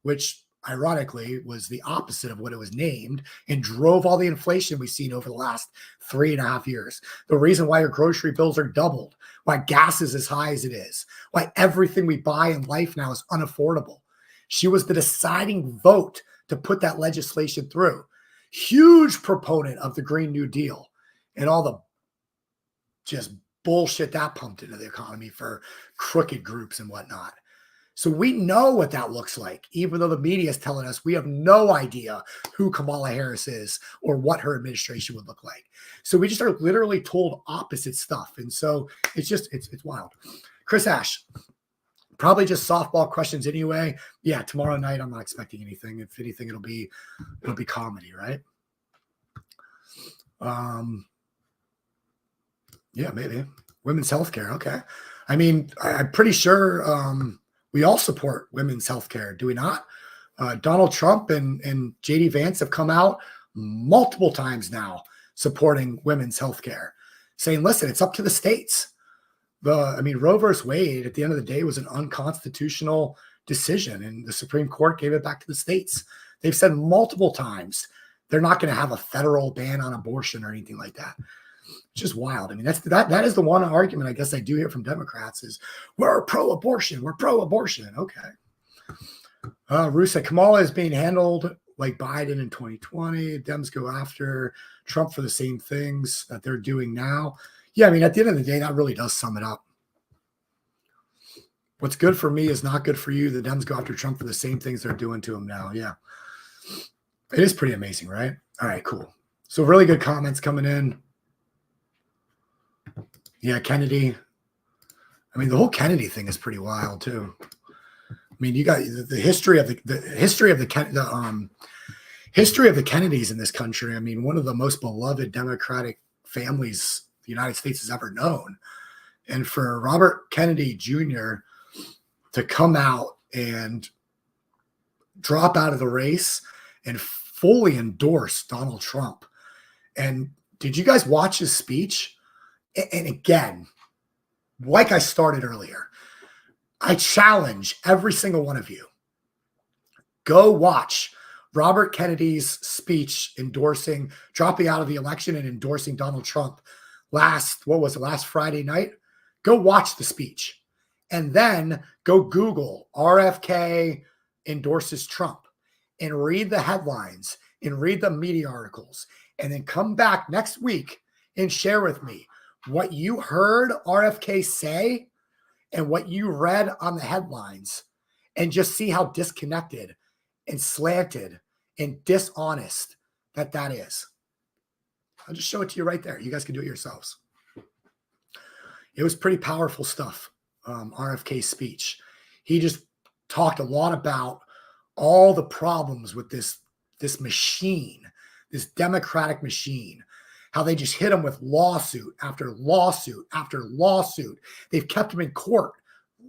which ironically was the opposite of what it was named and drove all the inflation we've seen over the last 3.5 years. The reason why your grocery bills are doubled, why gas is as high as it is, why everything we buy in life now is unaffordable. She was the deciding vote to put that legislation through. Huge proponent of the Green New Deal and all the just bullshit that pumped into the economy for crooked groups and whatnot. So we know what that looks like, even though the media is telling us we have no idea who Kamala Harris is or what her administration would look like. So we just are literally told opposite stuff. And so it's just, it's wild. Chris Ash, probably just softball questions anyway. Yeah, tomorrow night, I'm not expecting anything. If anything, it'll be comedy, right? Yeah, maybe. Women's healthcare. Okay. I mean, I'm pretty sure we all support women's healthcare, do we not? Donald Trump and JD Vance have come out multiple times now supporting women's healthcare, saying, listen, it's up to the states. Roe versus Wade at the end of the day was an unconstitutional decision, and the Supreme Court gave it back to the states. They've said multiple times they're not going to have a federal ban on abortion or anything like that. It's just wild. I mean, that is the one argument I guess I do hear from Democrats is we're pro-abortion. We're pro-abortion. Okay. Rusa, Kamala is being handled like Biden in 2020. Dems go after Trump for the same things that they're doing now. Yeah, I mean, at the end of the day, that really does sum it up. What's good for me is not good for you. The Dems go after Trump for the same things they're doing to him now. Yeah. It is pretty amazing, right? All right, cool. So really good comments coming in. Yeah, Kennedy. I mean, the whole Kennedy thing is pretty wild too. I mean, you got the history of the history of the Kennedys in this country. I mean, one of the most beloved Democratic families the United States has ever known. And for Robert Kennedy Jr. to come out and drop out of the race and fully endorse Donald Trump. And did you guys watch his speech? And again, like I started earlier, I challenge every single one of you. Go watch Robert Kennedy's speech endorsing, dropping out of the election and endorsing Donald Trump last Friday night. Go watch the speech. And then go Google RFK endorses Trump and read the headlines and read the media articles. And then come back next week and share with me what you heard RFK say and what you read on the headlines, and just see how disconnected and slanted and dishonest that is. I'll just show it to you right there. You guys can do it yourselves. It was pretty powerful stuff, RFK's speech. He just talked a lot about all the problems with this machine, this Democratic machine, how they just hit him with lawsuit after lawsuit after lawsuit. They've kept him in court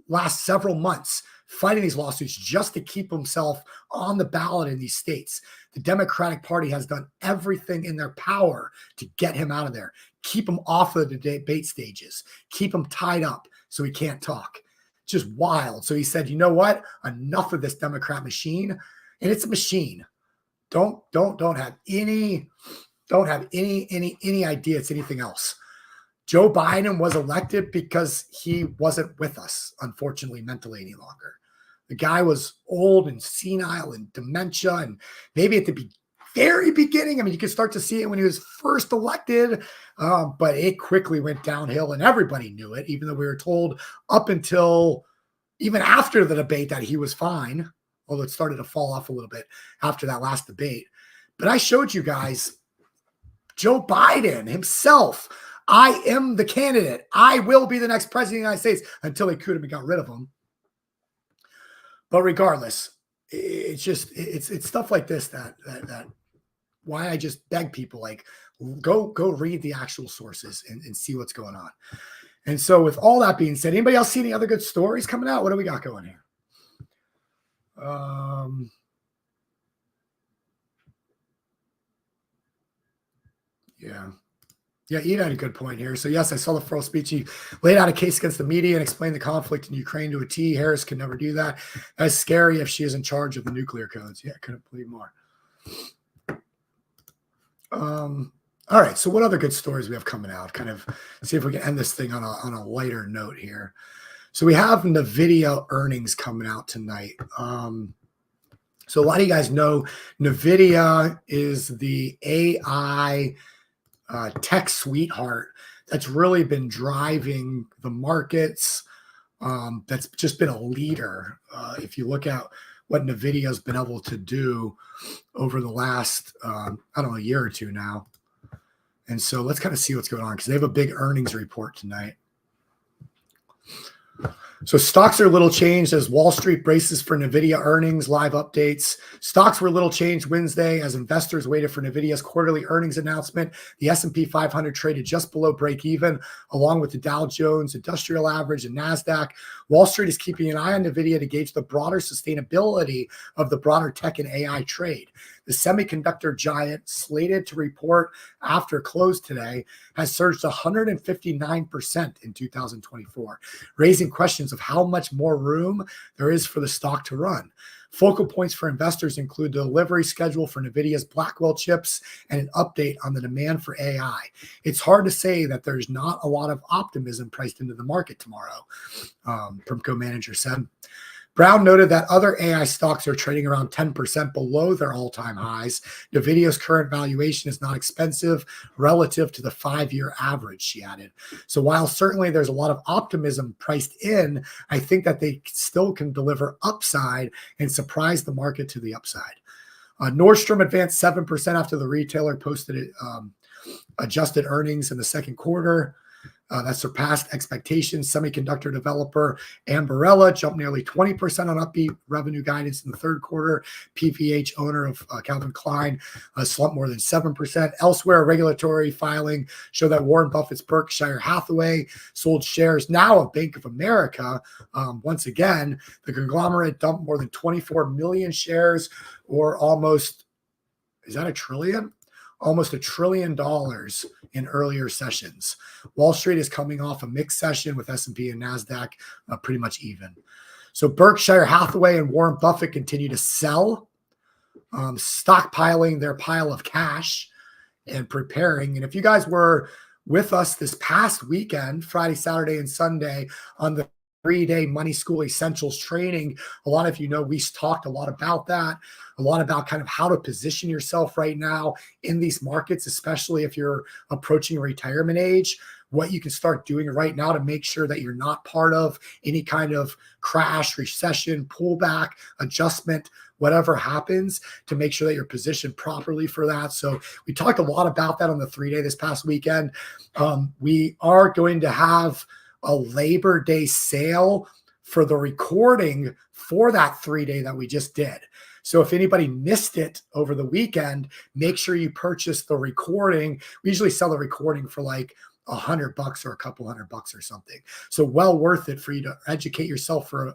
last several months, fighting these lawsuits just to keep himself on the ballot in these states. The Democratic Party has done everything in their power to get him out of there, keep him off of the debate stages, keep him tied up so he can't talk. Just wild. So he said, you know what? Enough of this Democrat machine. And it's a machine. Don't have any idea it's anything else. Joe Biden was elected because he wasn't with us, unfortunately, mentally any longer. The guy was old and senile and dementia, and maybe at the very beginning, I mean, you could start to see it when he was first elected, but it quickly went downhill, and everybody knew it, even though we were told up until even after the debate that he was fine, although it started to fall off a little bit after that last debate. But I showed you guys Joe Biden himself I am the candidate. I will be the next president of the United States, until they could have got rid of him. But regardless, it's just it's stuff like this that why I just beg people, like, go read the actual sources and see what's going on. And so with all that being said, anybody else see any other good stories coming out? What do we got going here? Yeah, Ian had a good point here. So yes, I saw the Farrell speech. He laid out a case against the media and explained the conflict in Ukraine to a T. Harris can never do that. That's scary if she is in charge of the nuclear codes. Yeah, couldn't believe more. All right, so what other good stories we have coming out? Kind of see if we can end this thing on a lighter note here. So we have NVIDIA earnings coming out tonight. So a lot of you guys know NVIDIA is the AI tech sweetheart that's really been driving the markets. That's just been a leader. If you look at what NVIDIA has been able to do over the last, I don't know, a year or two now. And so let's kind of see what's going on, because they have a big earnings report tonight. So stocks are a little changed as Wall Street braces for NVIDIA earnings live updates. Stocks were a little changed Wednesday as investors waited for NVIDIA's quarterly earnings announcement. The S&P 500 traded just below break even, along with the Dow Jones Industrial Average and NASDAQ. Wall Street is keeping an eye on NVIDIA to gauge the broader sustainability of the broader tech and AI trade. The semiconductor giant, slated to report after close today, has surged 159% in 2024, raising questions of how much more room there is for the stock to run. Focal points for investors include the delivery schedule for NVIDIA's Blackwell chips and an update on the demand for AI. It's hard to say that there's not a lot of optimism priced into the market tomorrow, Primco manager said. Brown noted that other AI stocks are trading around 10% below their all-time highs. NVIDIA's current valuation is not expensive relative to the 5-year average, she added. So while certainly there's a lot of optimism priced in, I think that they still can deliver upside and surprise the market to the upside. Nordstrom advanced 7% after the retailer posted adjusted earnings in the second quarter. That surpassed expectations. Semiconductor developer Ambarella jumped nearly 20% on upbeat revenue guidance in the third quarter. PVH, owner of Calvin Klein, slumped more than 7%. Elsewhere, a regulatory filing showed that Warren Buffett's Berkshire Hathaway sold shares now of Bank of America. Once again, the conglomerate dumped more than 24 million shares, or almost, is that a trillion? Almost $1 trillion in earlier sessions. Wall Street is coming off a mixed session with S&P and NASDAQ pretty much even. So Berkshire Hathaway and Warren Buffett continue to sell, stockpiling their pile of cash and preparing. And if you guys were with us this past weekend, Friday, Saturday, and Sunday on the 3-day Money School Essentials training, a lot of you know we talked a lot about that, a lot about kind of how to position yourself right now in these markets, especially if you're approaching retirement age, what you can start doing right now to make sure that you're not part of any kind of crash, recession, pullback, adjustment, whatever happens, to make sure that you're positioned properly for that. So we talked a lot about that on the 3-day this past weekend. We are going to have a Labor Day sale for the recording for that 3-day that we just did. So if anybody missed it over the weekend, make sure you purchase the recording. We usually sell the recording for like $100 or a couple $100 or something. So well worth it for you to educate yourself for,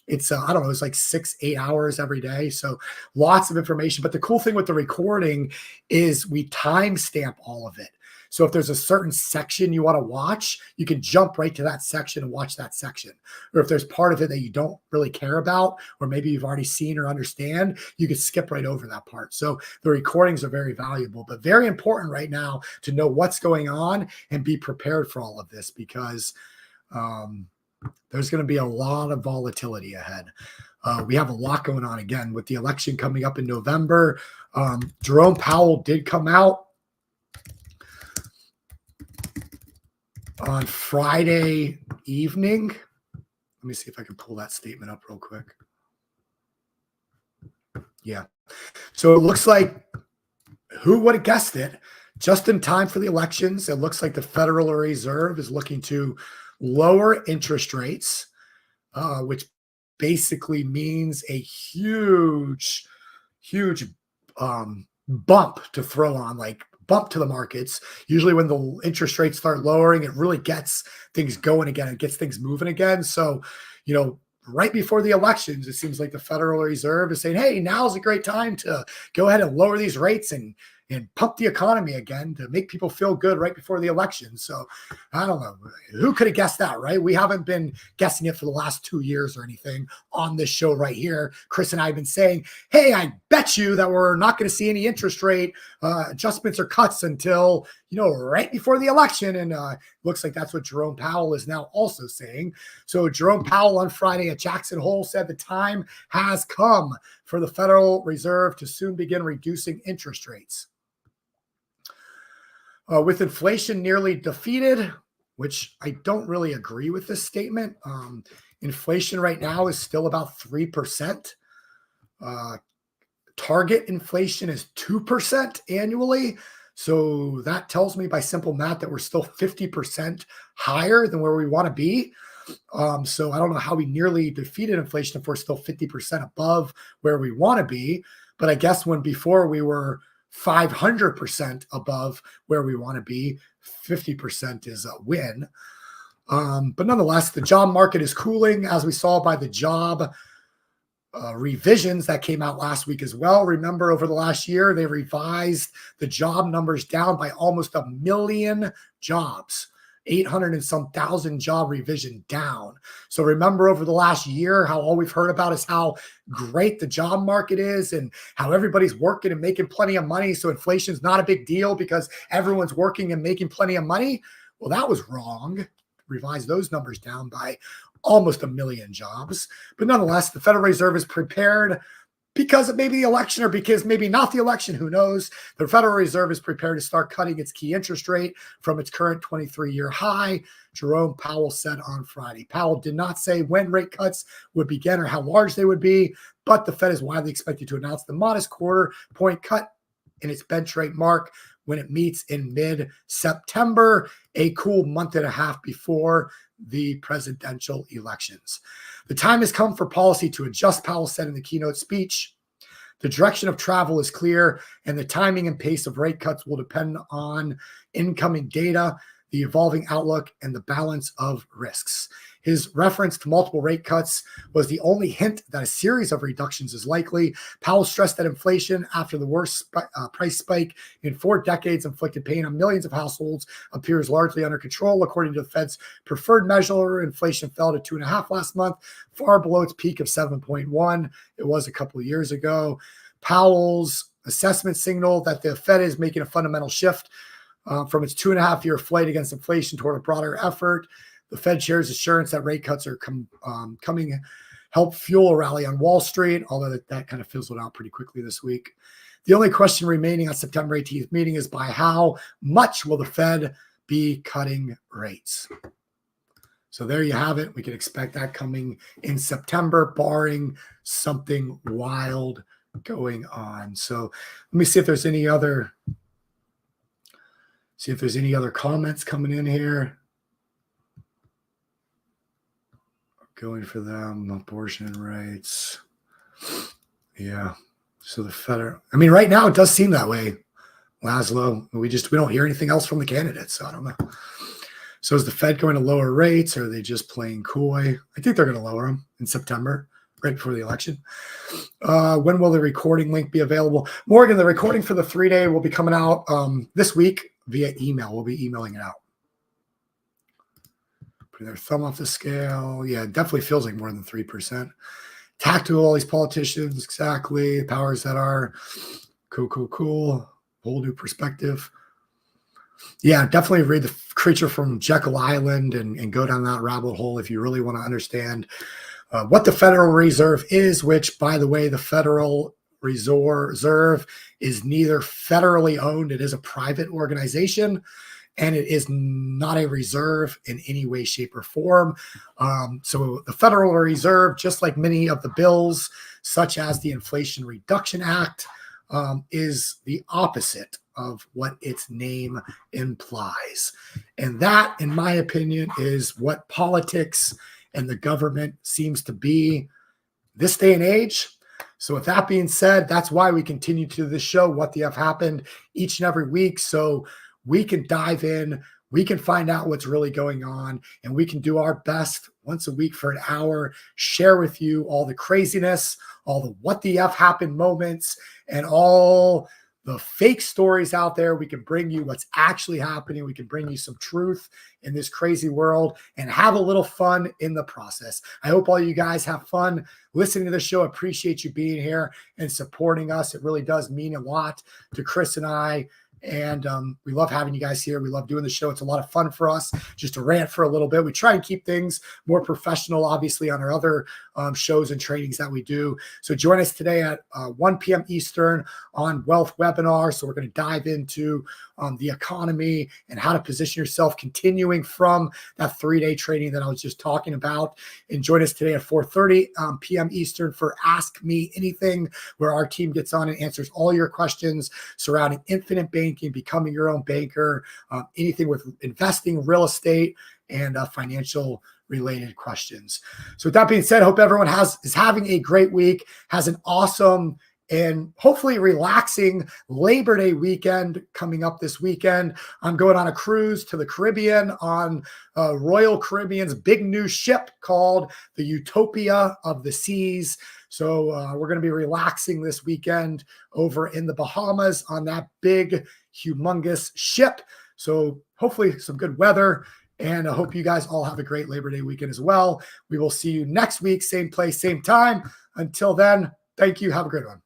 it's, I don't know, it's like 6-8 hours every day. So lots of information. But the cool thing with the recording is we timestamp all of it. So if there's a certain section you want to watch, you can jump right to that section and watch that section. Or if there's part of it that you don't really care about, or maybe you've already seen or understand, you can skip right over that part. So the recordings are very valuable, but very important right now to know what's going on and be prepared for all of this, because there's going to be a lot of volatility ahead. We have a lot going on again with the election coming up in November. Jerome Powell did come out on Friday evening. Let me see if I can pull that statement up real quick. Yeah. So it looks like, who would have guessed it? just in time for the elections. It looks like the Federal Reserve is looking to lower interest rates, which basically means a huge, huge bump to throw on, like bump to the markets. Usually when the interest rates start lowering, it really gets things going again. It gets things moving again. So, right before the elections, it seems like the Federal Reserve is saying, hey, now's a great time to go ahead and lower these rates and pump the economy again to make people feel good right before the election. So I don't know. Who could have guessed that, right? We haven't been guessing it for the last 2 years or anything on this show right here. Chris and I have been saying, hey, I bet you that we're not going to see any interest rate adjustments or cuts until, right before the election. And looks like that's what Jerome Powell is now also saying. So Jerome Powell on Friday at Jackson Hole said the time has come for the Federal Reserve to soon begin reducing interest rates. With inflation nearly defeated, which I don't really agree with this statement. Inflation right now is still about 3%. Target inflation is 2% annually. So that tells me by simple math that we're still 50% higher than where we want to be. So I don't know how we nearly defeated inflation if we're still 50% above where we want to be. But I guess when before we were 500% above where we want to be, 50% is a win. But nonetheless, the job market is cooling, as we saw by the job revisions that came out last week as well. Remember, over the last year, they revised the job numbers down by almost 1 million jobs. 800 and some thousand job revision down. So remember, over the last year, how all we've heard about is how great the job market is and how everybody's working and making plenty of money. So inflation's not a big deal because everyone's working and making plenty of money. Well, that was wrong. Revise those numbers down by almost 1 million jobs. But nonetheless, the Federal Reserve is prepared because of maybe the election or because maybe not the election, who knows. The Federal Reserve is prepared to start cutting its key interest rate from its current 23-year high, Jerome Powell said on Friday. Powell did not say when rate cuts would begin or how large they would be, but the Fed is widely expected to announce the modest quarter-point cut in its bench rate mark when it meets in mid-September, a cool month and a half before the presidential elections. The time has come for policy to adjust, Powell said in the keynote speech. The direction of travel is clear, and the timing and pace of rate cuts will depend on incoming data, the evolving outlook, and the balance of risks. His reference to multiple rate cuts was the only hint that a series of reductions is likely. Powell stressed that inflation, after the worst price spike in 4 decades, inflicted pain on millions of households, appears largely under control. According to the Fed's preferred measure, inflation fell to 2.5% last month, far below its peak of 7.1%. It was a couple of years ago. Powell's assessment signaled that the Fed is making a fundamental shift from its 2.5-year flight against inflation toward a broader effort. The Fed shares assurance that rate cuts are coming, help fuel a rally on Wall Street, although that kind of fizzled out pretty quickly this week. The only question remaining on September 18th meeting is by how much will the Fed be cutting rates? So there you have it. We can expect that coming in September, barring something wild going on. So let me see if there's any other comments coming in here. Going for them, abortion rights. Yeah. So the federal, right now it does seem that way, Laszlo. We don't hear anything else from the candidates. So I don't know. So is the Fed going to lower rates, or are they just playing coy? I think they're going to lower them in September, right before the election. When will the recording link be available? Morgan, the recording for the 3-day will be coming out this week via email. We'll be emailing it out. Their thumb off the scale. Yeah, it definitely feels like more than 3%. Tactical, all these politicians, exactly. Powers that are. Cool. Whole new perspective. Yeah, definitely read The Creature from Jekyll Island and go down that rabbit hole if you really want to understand what the Federal Reserve is, which, by the way, the Federal Reserve is neither federally owned. It is a private organization. And it is not a reserve in any way, shape, or form. So the Federal Reserve, just like many of the bills, such as the Inflation Reduction Act, is the opposite of what its name implies. And that, in my opinion, is what politics and the government seems to be this day and age. So with that being said, that's why we continue to this show, What the F Happened, each and every week. So we can dive in, we can find out what's really going on, and we can do our best once a week for an hour, share with you all the craziness, all the what the F happened moments, and all the fake stories out there. We can bring you what's actually happening. We can bring you some truth in this crazy world and have a little fun in the process. I hope all you guys have fun listening to the show. Appreciate you being here and supporting us. It really does mean a lot to Chris and I. And we love having you guys here. We love doing the show. It's a lot of fun for us just to rant for a little bit. We try and keep things more professional, obviously, on our other shows and trainings that we do. So join us today at 1 p.m. Eastern on Wealth Webinar. So we're going to dive into the economy and how to position yourself, continuing from that 3-day training that I was just talking about. And join us today at 4:30 p.m. Eastern for Ask Me Anything, where our team gets on and answers all your questions surrounding infinite banking, becoming your own banker, anything with investing, real estate, and financial related questions. So with that being said, hope everyone is having a great week, has an awesome and hopefully relaxing Labor Day weekend coming up this weekend. I'm going on a cruise to the Caribbean on Royal Caribbean's big new ship called the Utopia of the Seas. So we're going to be relaxing this weekend over in the Bahamas on that big, humongous ship. So hopefully some good weather. And I hope you guys all have a great Labor Day weekend as well. We will see you next week, same place, same time. Until then, thank you. Have a great one.